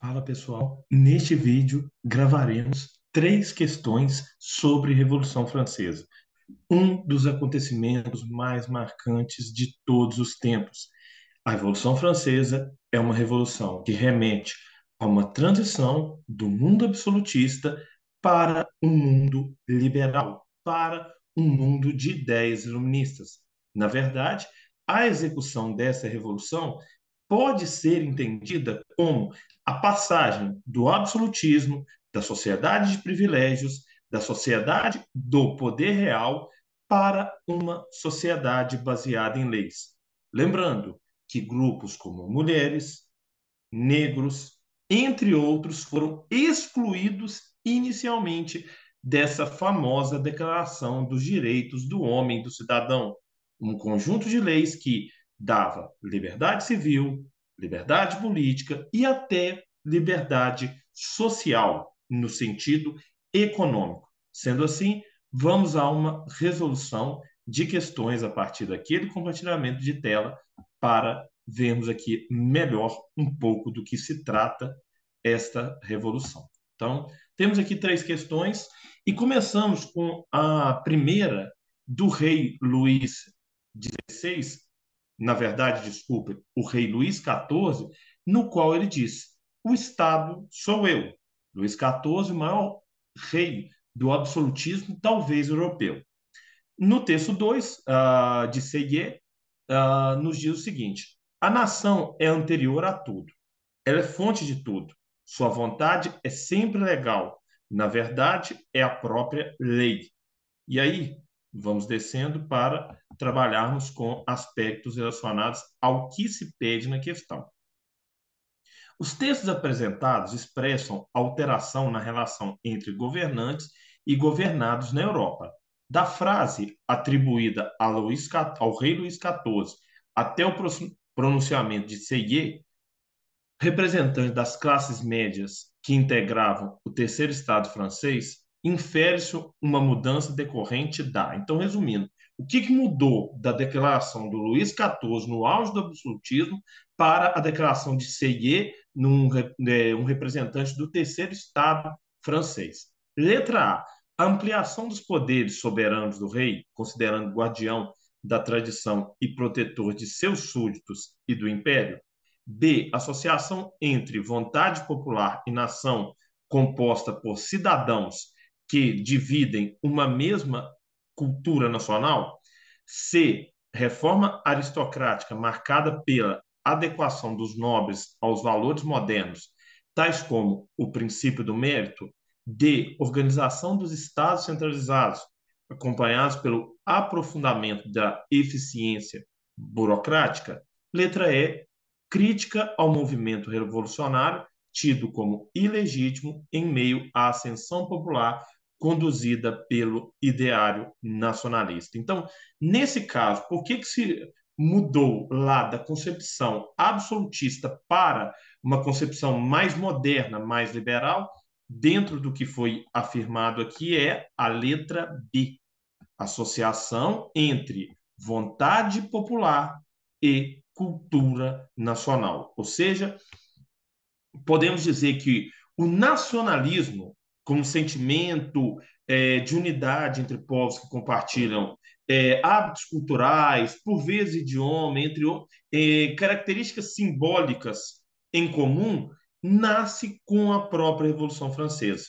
Fala pessoal, neste vídeo gravaremos três questões sobre Revolução Francesa, um dos acontecimentos mais marcantes de todos os tempos. A Revolução Francesa é uma revolução que remete a uma transição do mundo absolutista para um mundo liberal, para um mundo de ideias iluministas. Na verdade, a execução dessa revolução pode ser entendida como a passagem do absolutismo, da sociedade de privilégios, da sociedade do poder real para uma sociedade baseada em leis. Lembrando que grupos como mulheres, negros, entre outros, foram excluídos inicialmente dessa famosa Declaração dos Direitos do Homem e do Cidadão, um conjunto de leis que dava liberdade civil, liberdade política e até liberdade social, no sentido econômico. Sendo assim, vamos a uma resolução de questões a partir daquele compartilhamento de tela para vermos aqui melhor um pouco do que se trata esta revolução. Então, temos aqui três questões e começamos com a primeira do rei Luís XVI, na verdade, desculpe, o rei Luís XIV, no qual ele disse: o Estado sou eu. Luís XIV, o maior rei do absolutismo, talvez europeu. No texto 2 de Seyé, nos diz o seguinte: a nação é anterior a tudo, ela é fonte de tudo, sua vontade é sempre legal, na verdade, é a própria lei. E aí, vamos descendo para trabalharmos com aspectos relacionados ao que se pede na questão. Os textos apresentados expressam alteração na relação entre governantes e governados na Europa. Da frase atribuída ao rei Luís XIV até o pronunciamento de Seyé, representante das classes médias que integravam o terceiro Estado francês, infere-se uma mudança decorrente da. Então, resumindo, o que mudou da declaração do Luís XIV no auge do absolutismo para a declaração de Seyé, um representante do terceiro Estado francês? Letra A. Ampliação dos poderes soberanos do rei, considerando guardião da tradição e protetor de seus súditos e do império. B. Associação entre vontade popular e nação composta por cidadãos que dividem uma mesma cultura nacional. C. Reforma aristocrática marcada pela adequação dos nobres aos valores modernos, tais como o princípio do mérito. D. Organização dos estados centralizados, acompanhados pelo aprofundamento da eficiência burocrática. Letra E. Crítica ao movimento revolucionário, tido como ilegítimo em meio à ascensão popular conduzida pelo ideário nacionalista. Então, nesse caso, por que se mudou lá da concepção absolutista para uma concepção mais moderna, mais liberal? Dentro do que foi afirmado aqui é a letra B, associação entre vontade popular e cultura nacional. Ou seja, podemos dizer que o nacionalismo, como sentimento de unidade entre povos que compartilham hábitos culturais, por vezes idioma, entre características simbólicas em comum, nasce com a própria Revolução Francesa.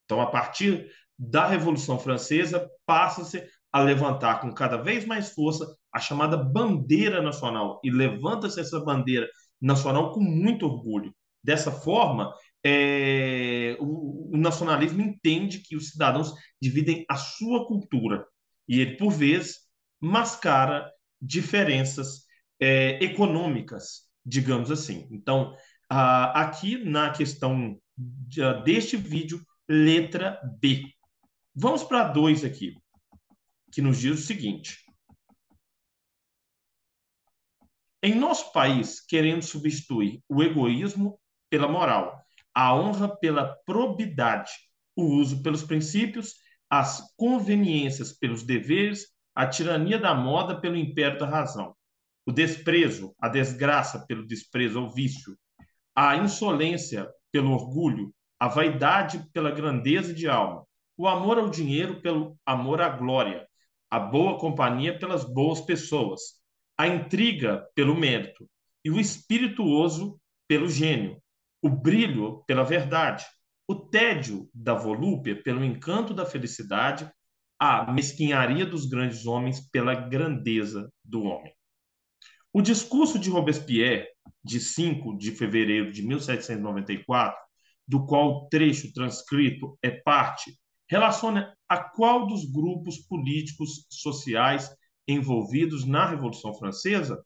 Então, a partir da Revolução Francesa, passa-se a levantar com cada vez mais força a chamada bandeira nacional, e levanta-se essa bandeira nacional com muito orgulho. Dessa forma, o nacionalismo entende que os cidadãos dividem a sua cultura e ele, por vezes, mascara diferenças econômicas, digamos assim. Então, aqui na questão deste vídeo, letra B. Vamos para dois aqui, que nos diz o seguinte: em nosso país, queremos substituir o egoísmo pela moral, a honra pela probidade, o uso pelos princípios, as conveniências pelos deveres, a tirania da moda pelo império da razão, o desprezo, a desgraça pelo desprezo ao vício, a insolência pelo orgulho, a vaidade pela grandeza de alma, o amor ao dinheiro pelo amor à glória, a boa companhia pelas boas pessoas, a intriga pelo mérito e o espirituoso pelo gênio, o brilho pela verdade, o tédio da volúpia pelo encanto da felicidade, a mesquinharia dos grandes homens pela grandeza do homem. O discurso de Robespierre, de 5 de fevereiro de 1794, do qual o trecho transcrito é parte, relaciona a qual dos grupos políticos sociais envolvidos na Revolução Francesa?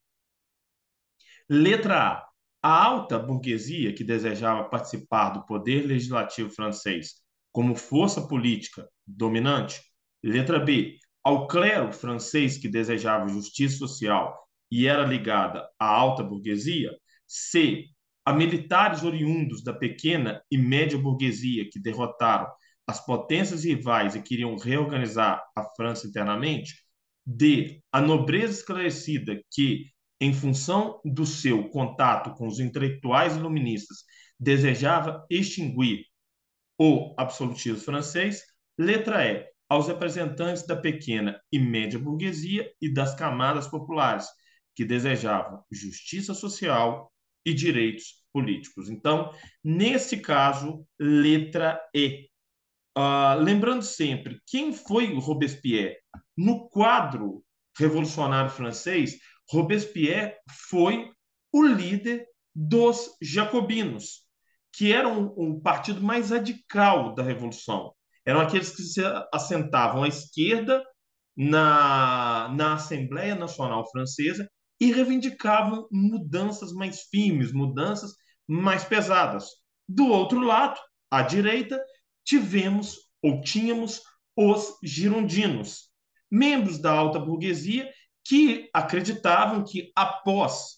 Letra A. A alta burguesia que desejava participar do poder legislativo francês como força política dominante. Letra B. Ao clero francês que desejava justiça social e era ligada à alta burguesia. C. A militares oriundos da pequena e média burguesia que derrotaram as potências rivais e queriam reorganizar a França internamente. D. A nobreza esclarecida que, em função do seu contato com os intelectuais iluministas, desejava extinguir o absolutismo francês. Letra E. Aos representantes da pequena e média burguesia e das camadas populares, que desejavam justiça social e direitos políticos. Então, nesse caso, letra E. Lembrando sempre, quem foi Robespierre? No quadro revolucionário francês, Robespierre foi o líder dos jacobinos, que eram o partido mais radical da Revolução. Eram aqueles que se assentavam à esquerda na Assembleia Nacional Francesa e reivindicavam mudanças mais firmes, mudanças mais pesadas. Do outro lado, à direita, tivemos ou tínhamos os girondinos, membros da alta burguesia que acreditavam que após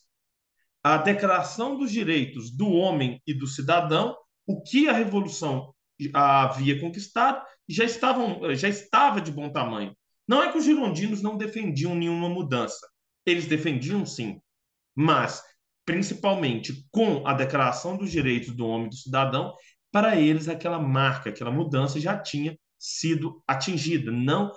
a Declaração dos Direitos do Homem e do Cidadão, o que a Revolução havia conquistado já estava de bom tamanho. Não é que os girondinos não defendiam nenhuma mudança, eles defendiam sim, mas principalmente com a Declaração dos Direitos do Homem e do Cidadão, para eles aquela marca, aquela mudança já tinha sido atingida, não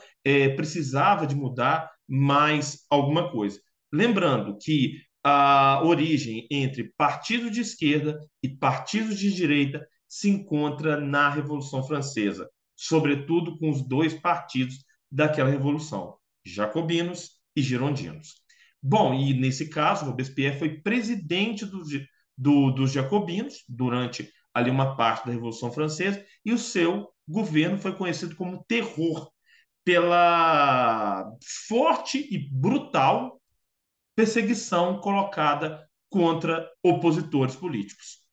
precisava de mudar mais alguma coisa. Lembrando que a origem entre partidos de esquerda e partidos de direita se encontra na Revolução Francesa, sobretudo com os dois partidos daquela revolução, jacobinos e girondinos. Bom, e nesse caso, Robespierre foi presidente dos jacobinos durante ali uma parte da Revolução Francesa e o seu governo foi conhecido como terror pela forte e brutal perseguição colocada contra opositores políticos.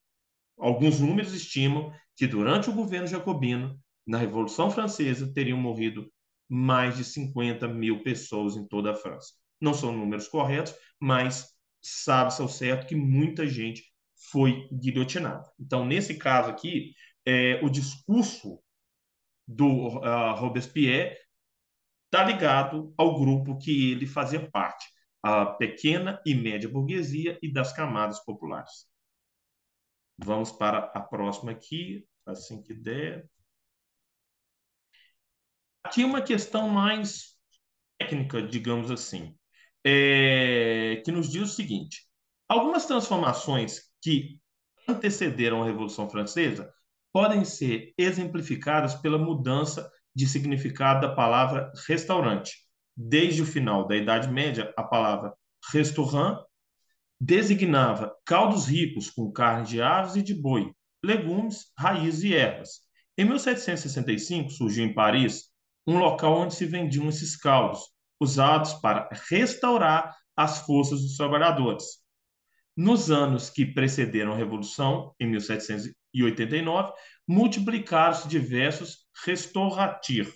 Alguns números estimam que durante o governo jacobino, na Revolução Francesa, teriam morrido mais de 50 mil pessoas em toda a França. Não são números corretos, mas sabe-se ao certo que muita gente foi guilhotinada. Então, nesse caso aqui, o discurso do Robespierre está ligado ao grupo que ele fazia parte, a pequena e média burguesia e das camadas populares. Vamos para a próxima aqui, assim que der. Aqui uma questão mais técnica, digamos assim, que nos diz o seguinte: algumas transformações que antecederam a Revolução Francesa podem ser exemplificadas pela mudança de significado da palavra restaurante. Desde o final da Idade Média, a palavra restaurant designava caldos ricos com carne de aves e de boi, legumes, raízes e ervas. Em 1765, surgiu em Paris um local onde se vendiam esses caldos, usados para restaurar as forças dos trabalhadores. Nos anos que precederam a Revolução, em 1789, multiplicaram-se diversos restauratirs,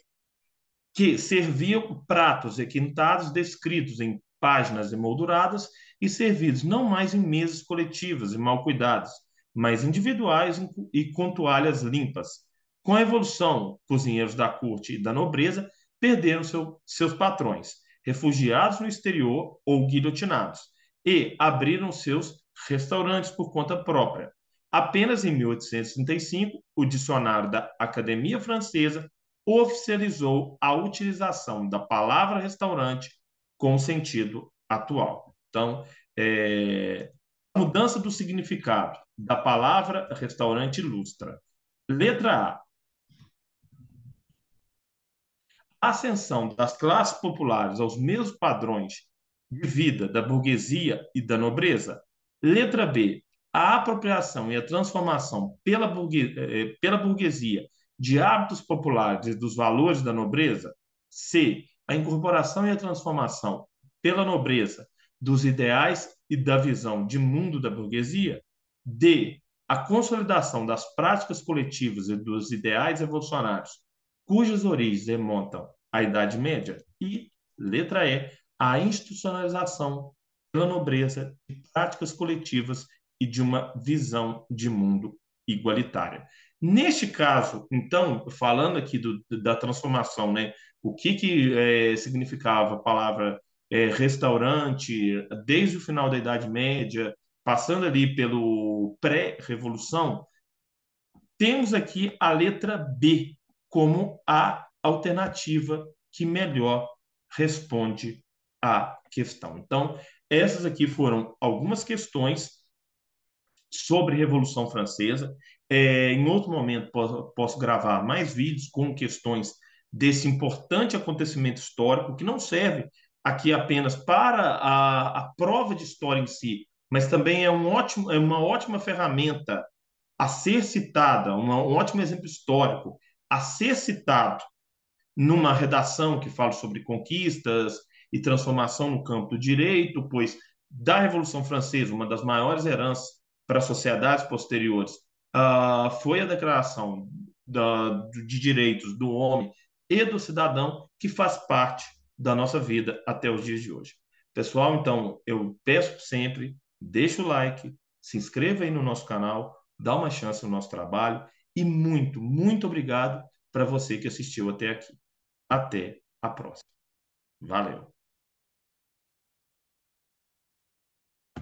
que serviam pratos requintados descritos em páginas emolduradas e servidos não mais em mesas coletivas e mal cuidadas, mas individuais e com toalhas limpas. Com a evolução, cozinheiros da corte e da nobreza perderam seus patrões, refugiados no exterior ou guilhotinados, e abriram seus restaurantes por conta própria. Apenas em 1835, o dicionário da Academia Francesa oficializou a utilização da palavra restaurante com o sentido atual. Então, a mudança do significado da palavra restaurante ilustra. Letra A. A ascensão das classes populares aos mesmos padrões de vida da burguesia e da nobreza. Letra B. A apropriação e a transformação pela burguesia de hábitos populares e dos valores da nobreza. C. A incorporação e a transformação pela nobreza dos ideais e da visão de mundo da burguesia. D. A consolidação das práticas coletivas e dos ideais revolucionários, cujas origens remontam à Idade Média. E, letra E, a institucionalização pela nobreza de práticas coletivas e de uma visão de mundo igualitária. Neste caso, então, falando aqui da transformação, né, o que significava a palavra restaurante desde o final da Idade Média, passando ali pelo pré-revolução, temos aqui a letra B como a alternativa que melhor responde à questão. Então, essas aqui foram algumas questões sobre a Revolução Francesa. Em outro momento, posso gravar mais vídeos com questões desse importante acontecimento histórico, que não serve aqui apenas para a prova de história em si, mas também é uma ótima ferramenta a ser citada, um ótimo exemplo histórico, a ser citado numa redação que fala sobre conquistas e transformação no campo do direito, pois da Revolução Francesa, uma das maiores heranças para as sociedades posteriores, foi a Declaração de Direitos do Homem e do Cidadão, que faz parte da nossa vida até os dias de hoje. Pessoal, então, eu peço sempre, deixa o like, se inscreva aí no nosso canal, dá uma chance no nosso trabalho e muito, muito obrigado para você que assistiu até aqui. Até a próxima. Valeu!